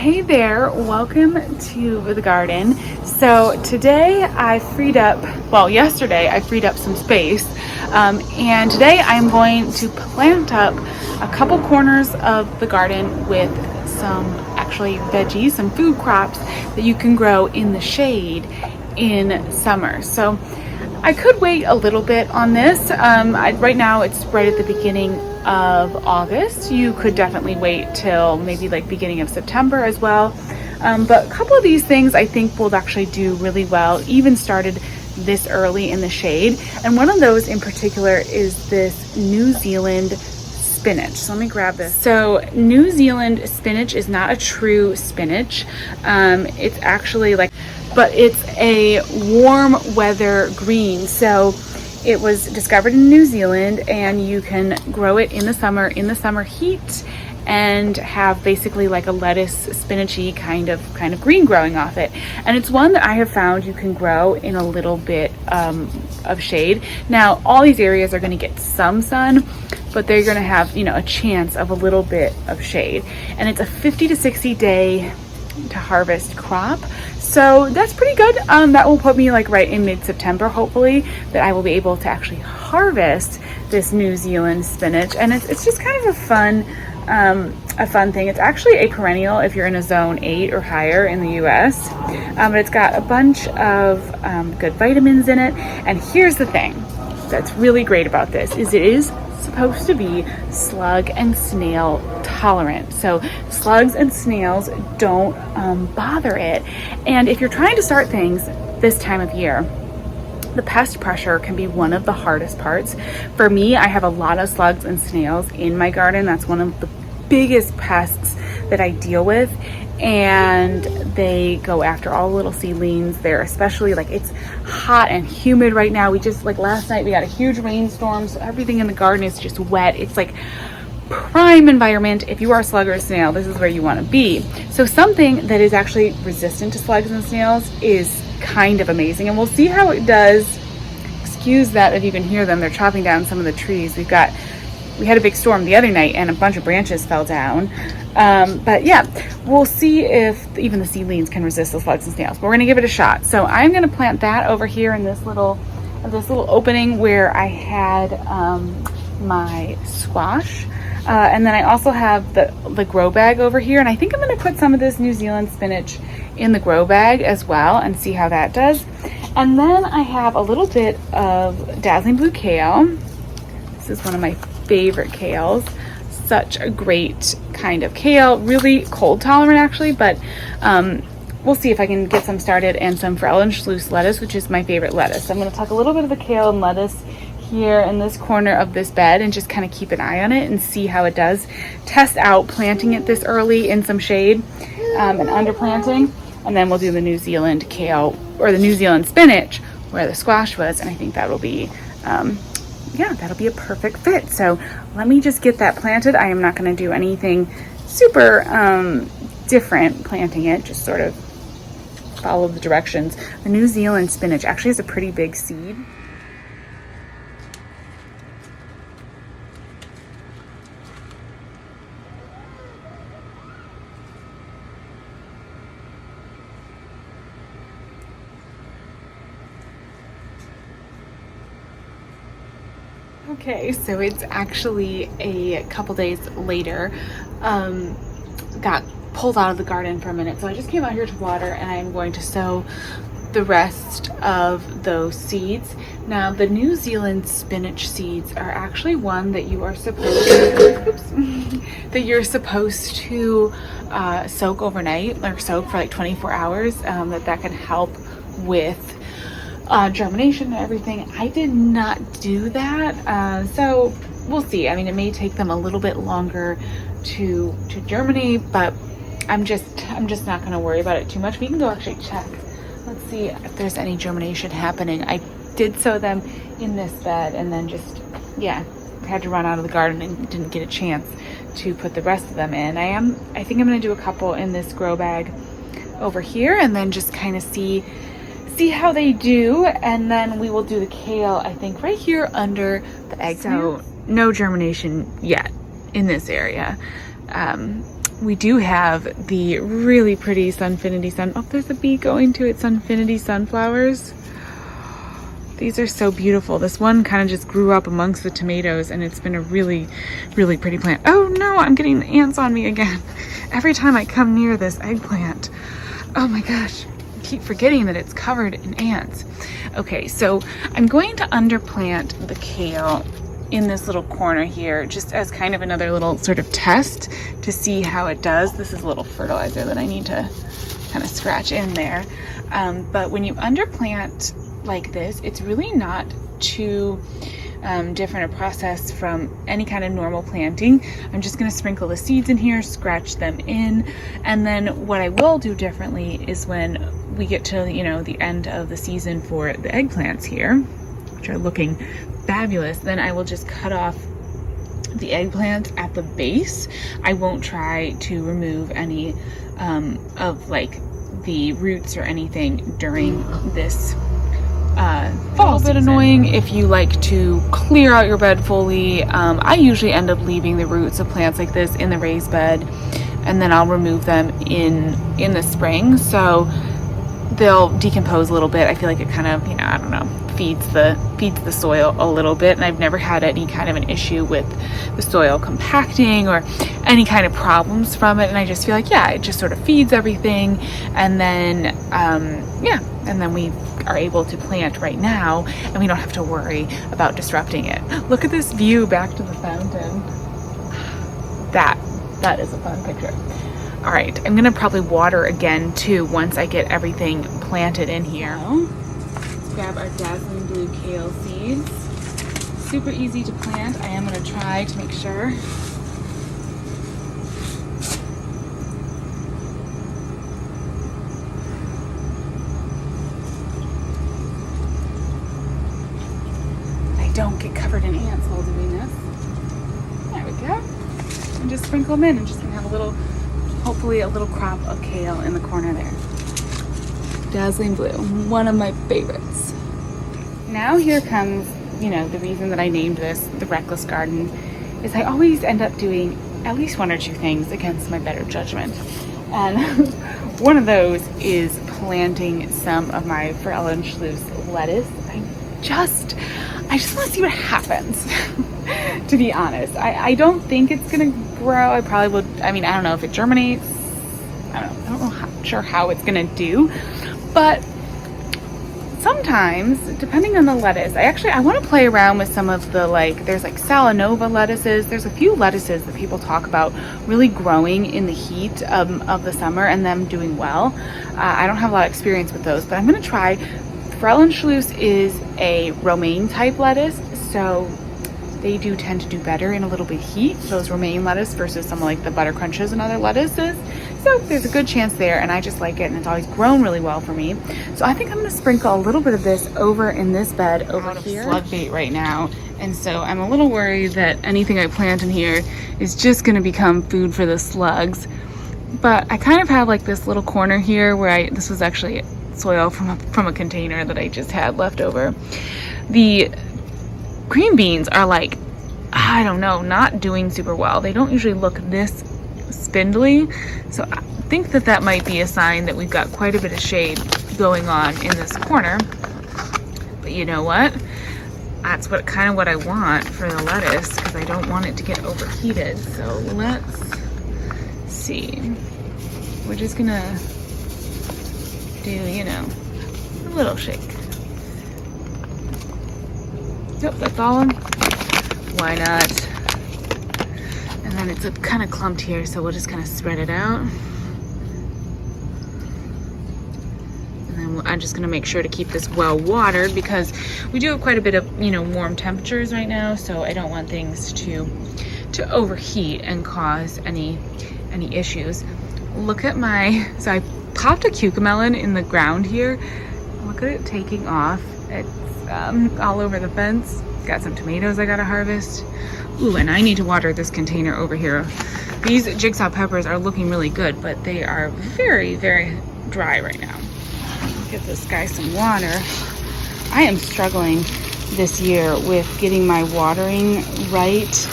Hey there, welcome to the garden. So today yesterday I freed up some space, and today I'm going to plant up a couple corners of the garden with some actually veggies, some food crops that you can grow in the shade in summer. So I could wait a little bit on this. Right now it's right at the beginning of August. You could definitely wait till maybe like beginning of September as well. But a couple of these things I think will actually do really well, even started this early in the shade. And one of those in particular is this New Zealand spinach. So let me grab this. So New Zealand spinach is not a true spinach. It's actually but it's a warm weather green. So it was discovered in New Zealand, and you can grow it in the summer heat, and have basically like a lettuce spinachy kind of green growing off it. And it's one that I have found you can grow in a little bit of shade. Now all these areas are going to get some sun, but they're going to have, a chance of a little bit of shade. And it's a 50 to 60 day to harvest crop. So that's pretty good. That will put me right in mid-September, hopefully, that I will be able to actually harvest this New Zealand spinach. And it's just kind of a fun thing. It's actually a perennial if you're in a zone 8 or higher in the US. But it's got a bunch of good vitamins in it. And here's the thing that's really great about this is it is supposed to be slug and snail tolerant. So slugs and snails don't bother it. And if you're trying to start things this time of year, the pest pressure can be one of the hardest parts. For me, I have a lot of slugs and snails in my garden. That's one of the biggest pests that I deal with. And they go after all the little seedlings. They're especially it's hot and humid right now. We just last night we got a huge rainstorm, so everything in the garden is just wet. It's prime environment. If you are a slug or a snail, this is where you want to be. So something that is actually resistant to slugs and snails is kind of amazing, and we'll see how it does. Excuse that if you can hear them, they're chopping down some of the trees. We had a big storm the other night and a bunch of branches fell down. But yeah, we'll see if even the seedlings can resist the slugs and snails, but we're gonna give it a shot. So I'm gonna plant that over here in this little opening where I had my squash. And then I also have the grow bag over here, and I think I'm gonna put some of this New Zealand spinach in the grow bag as well and see how that does. And then I have a little bit of dazzling blue kale. This is one of my favorite kales. Such a great kind of kale, really cold tolerant actually, but we'll see if I can get some started, and some Frauenschluss lettuce, which is my favorite lettuce. So I'm going to tuck a little bit of the kale and lettuce here in this corner of this bed and just kind of keep an eye on it and see how it does. Test out planting it this early in some shade and underplanting, and then we'll do the New Zealand kale or the New Zealand spinach where the squash was, and I think that'll be that'll be a perfect fit. So let me just get that planted. I am not going to do anything super different planting it, just sort of follow the directions. The New Zealand spinach actually has a pretty big seed. Okay, so it's actually a couple days later. Got pulled out of the garden for a minute, so I just came out here to water, and I'm going to sow the rest of those seeds. Now, the New Zealand spinach seeds are actually one that you are supposed to soak overnight, or soak for 24 hours. That can help with germination and everything. I did not do that, so we'll see. I mean, it may take them a little bit longer to germinate, but I'm just not going to worry about it too much. We can go actually check. Let's see if there's any germination happening. I did sow them in this bed, and then had to run out of the garden and didn't get a chance to put the rest of them in. I think I'm going to do a couple in this grow bag over here, and then just kind of see how they do, and then we will do the kale, I think, right here under the egg. So no germination yet in this area. we do have the really pretty Sunfinity oh, there's a bee going to it, Sunfinity sunflowers. These are so beautiful. This one kind of just grew up amongst the tomatoes, and it's been a really, really pretty plant. Oh no, I'm getting ants on me again. Every time I come near this eggplant. Oh my gosh, I keep forgetting that it's covered in ants. Okay, so I'm going to underplant the kale in this little corner here, just as kind of another little sort of test to see how it does. This is a little fertilizer that I need to kind of scratch in there. But when you underplant like this, it's really not too different a process from any kind of normal planting. I'm just going to sprinkle the seeds in here, scratch them in, and then what I will do differently is when we get to, you know, the end of the season for the eggplants here, which are looking fabulous, then I will just cut off the eggplant at the base. I won't try to remove any of like the roots or anything during this fall. A bit annoying if you like to clear out your bed fully. I usually end up leaving the roots of plants like this in the raised bed, and then I'll remove them in the spring, so they'll decompose a little bit. I feel like it kind of, you know, I don't know, feeds the soil a little bit, and I've never had any kind of an issue with the soil compacting or any kind of problems from it. And I just feel like, yeah, it just sort of feeds everything, and then and then we are able to plant right now, and we don't have to worry about disrupting it. Look at this view back to the fountain. That is a fun picture. All right, I'm gonna probably water again too once I get everything planted in here. Let's grab our dazzling blue kale seeds. Super easy to plant. I am gonna try to make sure. I don't get covered in ants while doing this. There we go. And just sprinkle them in. I'm just gonna have a little, hopefully a little crop of kale in the corner there. Dazzling blue, one of my favorites. Now here comes, you know, the reason that I named this the Reckless Garden is I always end up doing at least one or two things against my better judgment. And one of those is planting some of my Frauenschluss lettuce. I just want to see what happens. To be honest, I don't think it's gonna grow. I probably would. I mean, I don't know if it germinates. I don't know sure how it's gonna do, but sometimes, depending on the lettuce, I want to play around with some of the, like, there's like Salanova lettuces. There's a few lettuces that people talk about really growing in the heat of the summer and them doing well. I don't have a lot of experience with those, but I'm gonna try. Frauenschluss is a romaine type lettuce, so they do tend to do better in a little bit heat, those romaine lettuce, versus some like the butter crunches and other lettuces. So there's a good chance there, and I just like it, and it's always grown really well for me. So I think I'm gonna sprinkle a little bit of this over in this bed over here. Slug bait right now, and so I'm a little worried that anything I plant in here is just gonna become food for the slugs. But I kind of have like this little corner here where this was actually soil from a container that I just had left over. The green beans are like, I don't know, not doing super well. They don't usually look this spindly, so I think that might be a sign that we've got quite a bit of shade going on in this corner. But you know what? That's kind of what I want for the lettuce, because I don't want it to get overheated. So let's see. We're just gonna do, you know, a little shake. Yep, that's all. Why not? And then it's kind of clumped here, so we'll just kind of spread it out. And then I'm just gonna make sure to keep this well watered, because we do have quite a bit of, you know, warm temperatures right now, so I don't want things to overheat and cause any issues. Look at so I popped a cucamelon in the ground here. Look at it taking off. It's all over the fence. Got some tomatoes I gotta harvest. Ooh, and I need to water this container over here. These jigsaw peppers are looking really good, but they are very, very dry right now. Give this guy some water. I am struggling this year with getting my watering right.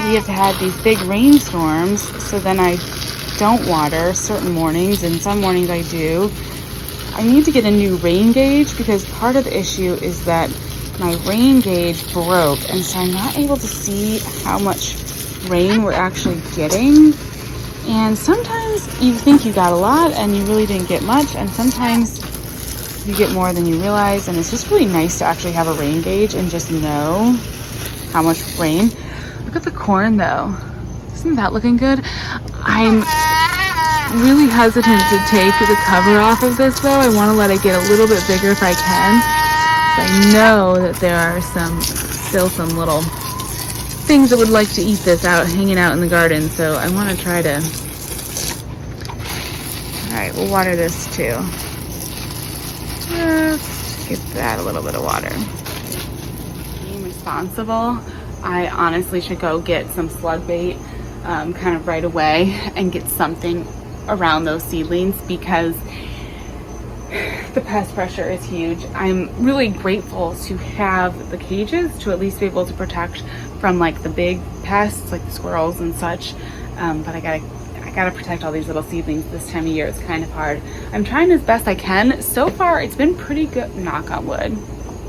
we have had these big rainstorms, so then I don't water certain mornings, and some mornings I do. I need to get a new rain gauge because part of the issue is that my rain gauge broke, and so I'm not able to see how much rain we're actually getting. And sometimes you think you got a lot and you really didn't get much, and sometimes you get more than you realize, and it's just really nice to actually have a rain gauge and just know how much rain. Look at the corn though. Isn't that looking good? I'm really hesitant to take the cover off of this though. I want to let it get a little bit bigger if I can. I know that there are still some little things that would like to eat this out, hanging out in the garden, so I want to try to. All right, we'll water this too. Just give that a little bit of water. Being responsible, I honestly should go get some slug bait kind of right away and get something around those seedlings because the pest pressure is huge. I'm really grateful to have the cages to at least be able to protect from like the big pests like the squirrels and such, but I gotta protect all these little seedlings this time of year. It's kind of hard. I'm trying as best I can. So far it's been pretty good, knock on wood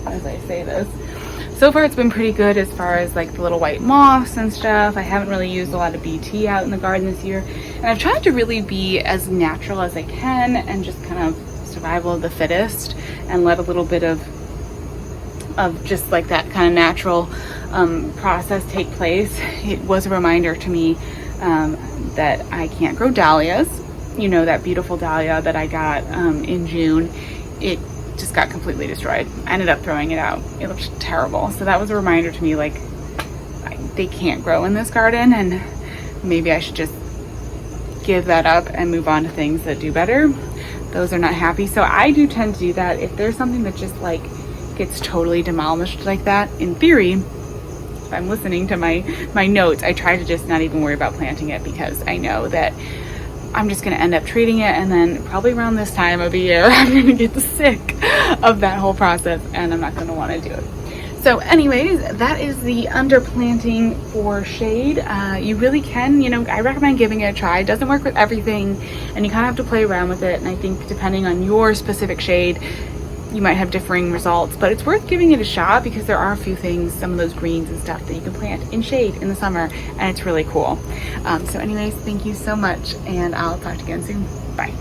as I say this. So far it's been pretty good as far as like the little white moths and stuff. I haven't really used a lot of BT out in the garden this year, and I've tried to really be as natural as I can and just kind of survival of the fittest and let a little bit of just like that kind of natural process take place. It was a reminder to me that I can't grow dahlias. You know, that beautiful dahlia that I got in June, it just got completely destroyed. I ended up throwing it out. It looked terrible. So that was a reminder to me, like, they can't grow in this garden, and maybe I should just give that up and move on to things that do better. Those are not happy. So I do tend to do that. If there's something that just like gets totally demolished like that, in theory, if I'm listening to my notes, I try to just not even worry about planting it because I know that I'm just gonna end up treating it, and then probably around this time of the year, I'm gonna get sick of that whole process and I'm not gonna wanna do it. So anyways, that is the underplanting for shade. You really can, you know, I recommend giving it a try. It doesn't work with everything and you kind of have to play around with it. And I think depending on your specific shade, you might have differing results, but it's worth giving it a shot because there are a few things, some of those greens and stuff that you can plant in shade in the summer, and it's really cool. So anyways, thank you so much, and I'll talk to you again soon. Bye.